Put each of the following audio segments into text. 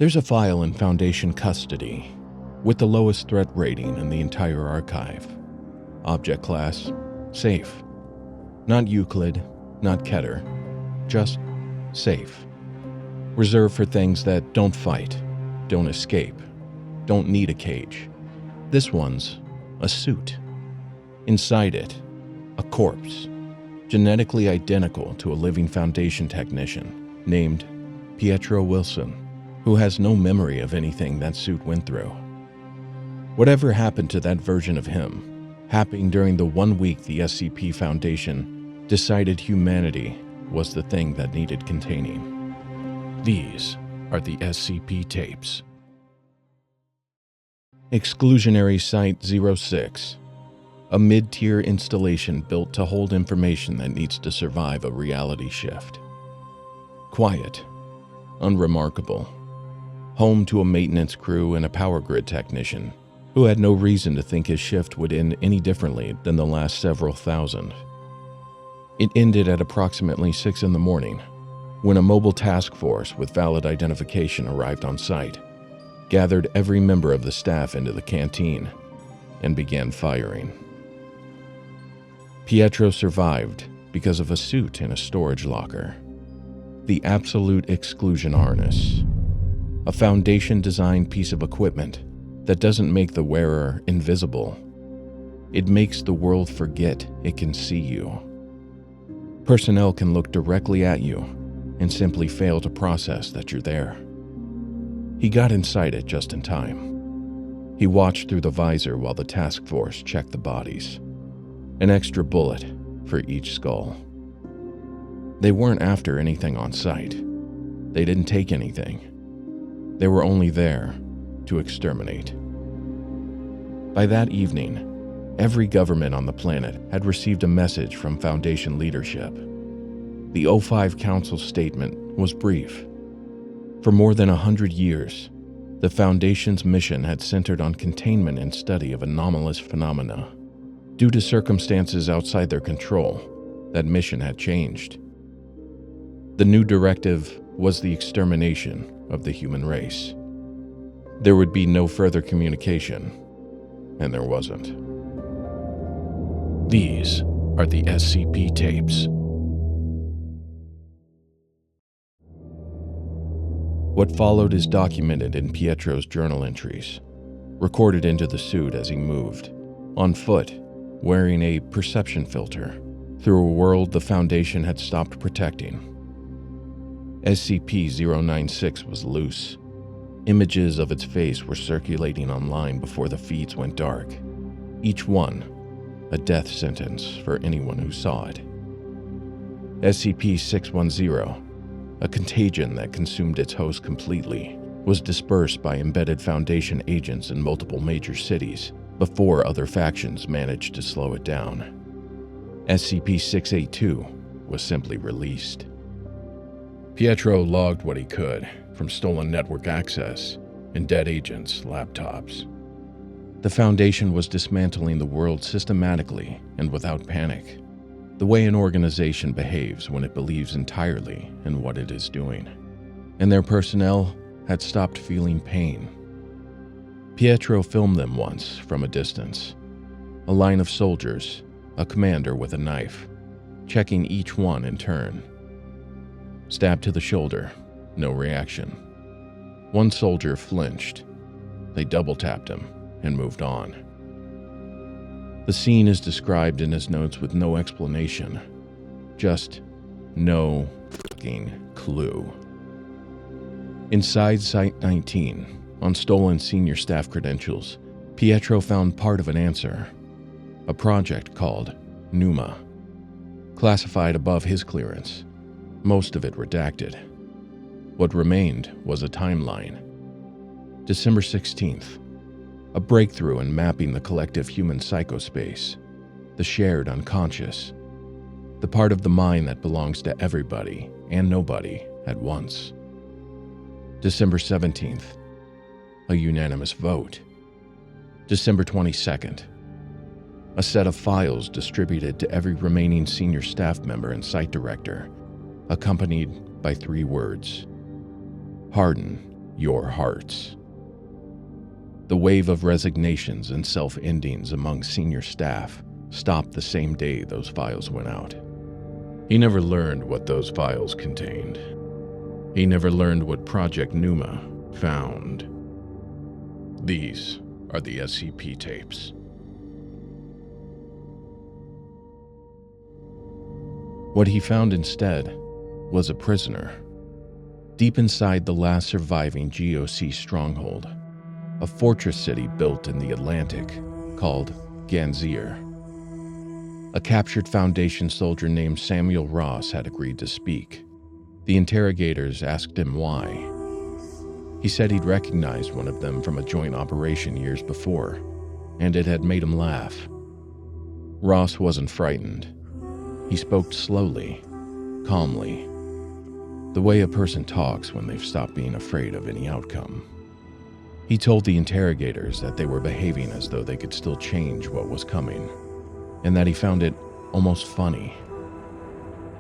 There's a file in Foundation custody with the lowest threat rating in the entire archive. Object class, safe. Not Euclid, not Keter, just safe. Reserved for things that don't fight, don't escape, don't need a cage. This one's a suit. Inside it, a corpse, genetically identical to a living Foundation technician named Pietro Wilson, who has no memory of anything that suit went through. Whatever happened to that version of him happened during the 1 week the SCP Foundation decided humanity was the thing that needed containing. These are the SCP tapes. Exclusionary Site-06, a mid-tier installation built to hold information that needs to survive a reality shift. Quiet, unremarkable, home to a maintenance crew and a power grid technician who had no reason to think his shift would end any differently than the last several thousand. It ended at approximately 6 in the morning, when a mobile task force with valid identification arrived on site, gathered every member of the staff into the canteen, and began firing. Pietro survived because of a suit in a storage locker. The Absolute Exclusion Harness, a Foundation-designed piece of equipment that doesn't make the wearer invisible. It makes the world forget it can see you. Personnel can look directly at you and simply fail to process that you're there. He got inside it just in time. He watched through the visor while the task force checked the bodies. An extra bullet for each skull. They weren't after anything on site. They didn't take anything. They were only there to exterminate. By that evening, every government on the planet had received a message from Foundation leadership. The O5 Council statement was brief. For more than 100 years, the Foundation's mission had centered on containment and study of anomalous phenomena. Due to circumstances outside their control, that mission had changed. The new directive was the extermination of the human race. There would be no further communication, and there wasn't. These are the SCP tapes. What followed is documented in Pietro's journal entries, recorded into the suit as he moved, on foot, wearing a perception filter, through a world the Foundation had stopped protecting. SCP-096 was loose. Images of its face were circulating online before the feeds went dark. Each one, a death sentence for anyone who saw it. SCP-610, a contagion that consumed its host completely, was dispersed by embedded Foundation agents in multiple major cities before other factions managed to slow it down. SCP-682 was simply released. Pietro logged what he could from stolen network access and dead agents' laptops. The Foundation was dismantling the world systematically and without panic, the way an organization behaves when it believes entirely in what it is doing. And their personnel had stopped feeling pain. Pietro filmed them once from a distance. A line of soldiers, a commander with a knife, checking each one in turn. Stabbed to the shoulder, no reaction. One soldier flinched. They double-tapped him and moved on. The scene is described in his notes with no explanation, just no fucking clue. Inside Site-19, on stolen senior staff credentials, Pietro found part of an answer. A project called Numa, classified above his clearance, most of it redacted. What remained was a timeline. December 16th, a breakthrough in mapping the collective human psychospace, the shared unconscious, the part of the mind that belongs to everybody and nobody at once. December 17th, a unanimous vote. December 22nd, a set of files distributed to every remaining senior staff member and site director, accompanied by 3 words: Harden your hearts. The wave of resignations and self-endings among senior staff stopped the same day those files went out. He never learned what those files contained. He never learned what Project Numa found. These are the SCP tapes. What he found instead was a prisoner, deep inside the last surviving GOC stronghold, a fortress city built in the Atlantic called Ganzir. A captured Foundation soldier named Samuel Ross had agreed to speak. The interrogators asked him why. He said he'd recognized one of them from a joint operation years before, and it had made him laugh. Ross wasn't frightened. He spoke slowly, calmly, the way a person talks when they've stopped being afraid of any outcome. He told the interrogators that they were behaving as though they could still change what was coming, and that he found it almost funny.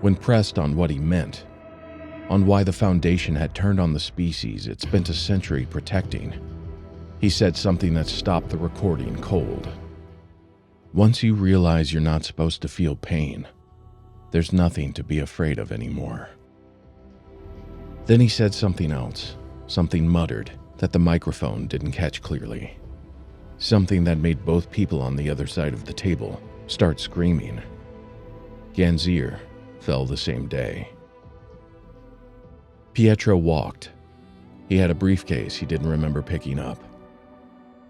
When pressed on what he meant, on why the Foundation had turned on the species it spent a century protecting, he said something that stopped the recording cold. Once you realize you're not supposed to feel pain, there's nothing to be afraid of anymore. Then he said something else, something muttered that the microphone didn't catch clearly. Something that made both people on the other side of the table start screaming. Ganzir fell the same day. Pietro walked. He had a briefcase he didn't remember picking up.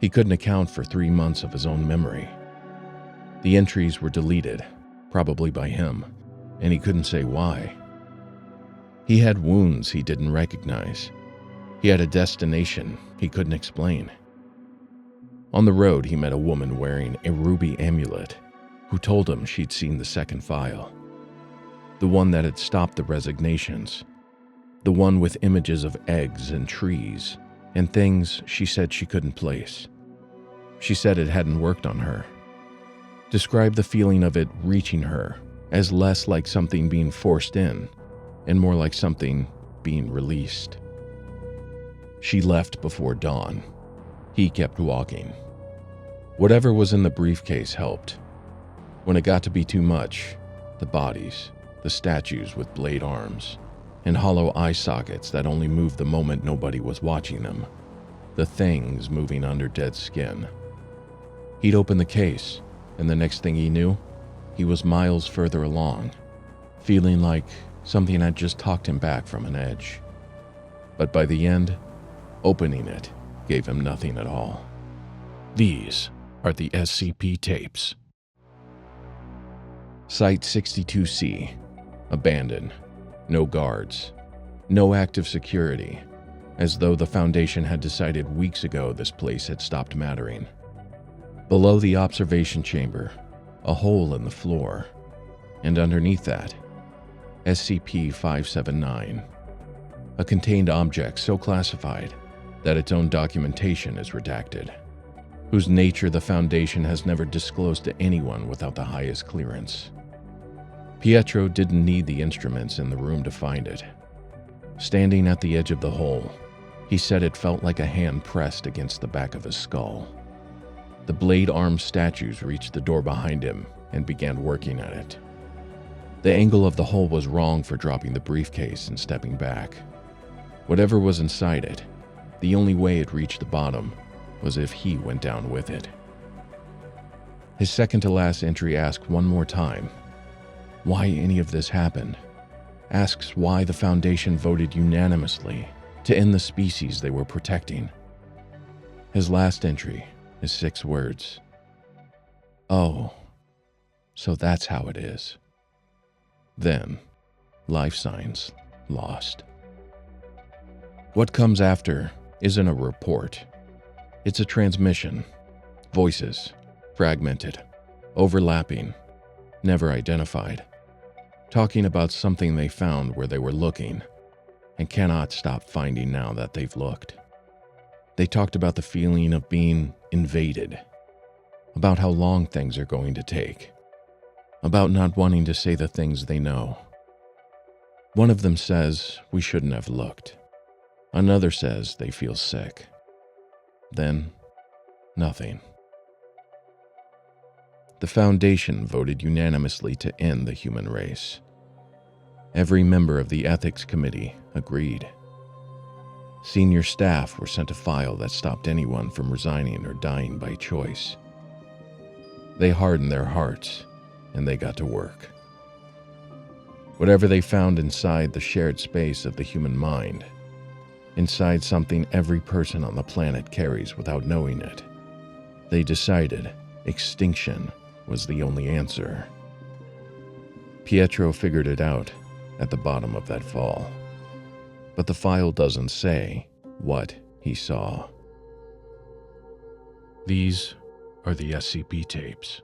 He couldn't account for 3 months of his own memory. The entries were deleted, probably by him, and he couldn't say why. He had wounds he didn't recognize. He had a destination he couldn't explain. On the road, he met a woman wearing a ruby amulet who told him she'd seen the second file, the one that had stopped the resignations, the one with images of eggs and trees and things she said she couldn't place. She said it hadn't worked on her. Described the feeling of it reaching her as less like something being forced in and more like something being released. She left before dawn. He kept walking. Whatever was in the briefcase helped. When it got to be too much, the bodies, the statues with blade arms, and hollow eye sockets that only moved the moment nobody was watching them, the things moving under dead skin. He'd open the case, and the next thing he knew, he was miles further along, feeling like something had just talked him back from an edge. But by the end, opening it gave him nothing at all. These are the SCP tapes. Site-62C, abandoned, no guards, no active security, as though the Foundation had decided weeks ago this place had stopped mattering. Below the observation chamber, a hole in the floor, and underneath that, SCP-579, a contained object so classified that its own documentation is redacted, whose nature the Foundation has never disclosed to anyone without the highest clearance. Pietro didn't need the instruments in the room to find it. Standing at the edge of the hole, he said it felt like a hand pressed against the back of his skull. The blade-armed statues reached the door behind him and began working at it. The angle of the hole was wrong for dropping the briefcase and stepping back. Whatever was inside it, the only way it reached the bottom was if he went down with it. His second-to-last entry asks one more time why any of this happened, asks why the Foundation voted unanimously to end the species they were protecting. His last entry is 6 words. Oh, so that's how it is. Then, life signs lost. What comes after isn't a report. It's a transmission. Voices, fragmented, overlapping, never identified, talking about something they found where they were looking and cannot stop finding now that they've looked. They talked about the feeling of being invaded, about how long things are going to take, about not wanting to say the things they know. One of them says we shouldn't have looked. Another says they feel sick. Then, nothing. The Foundation voted unanimously to end the human race. Every member of the ethics committee agreed. Senior staff were sent a file that stopped anyone from resigning or dying by choice. They hardened their hearts, and they got to work. Whatever they found inside the shared space of the human mind, inside something every person on the planet carries without knowing it, they decided extinction was the only answer. Pietro figured it out at the bottom of that fall. But the file doesn't say what he saw. These are the SCP tapes.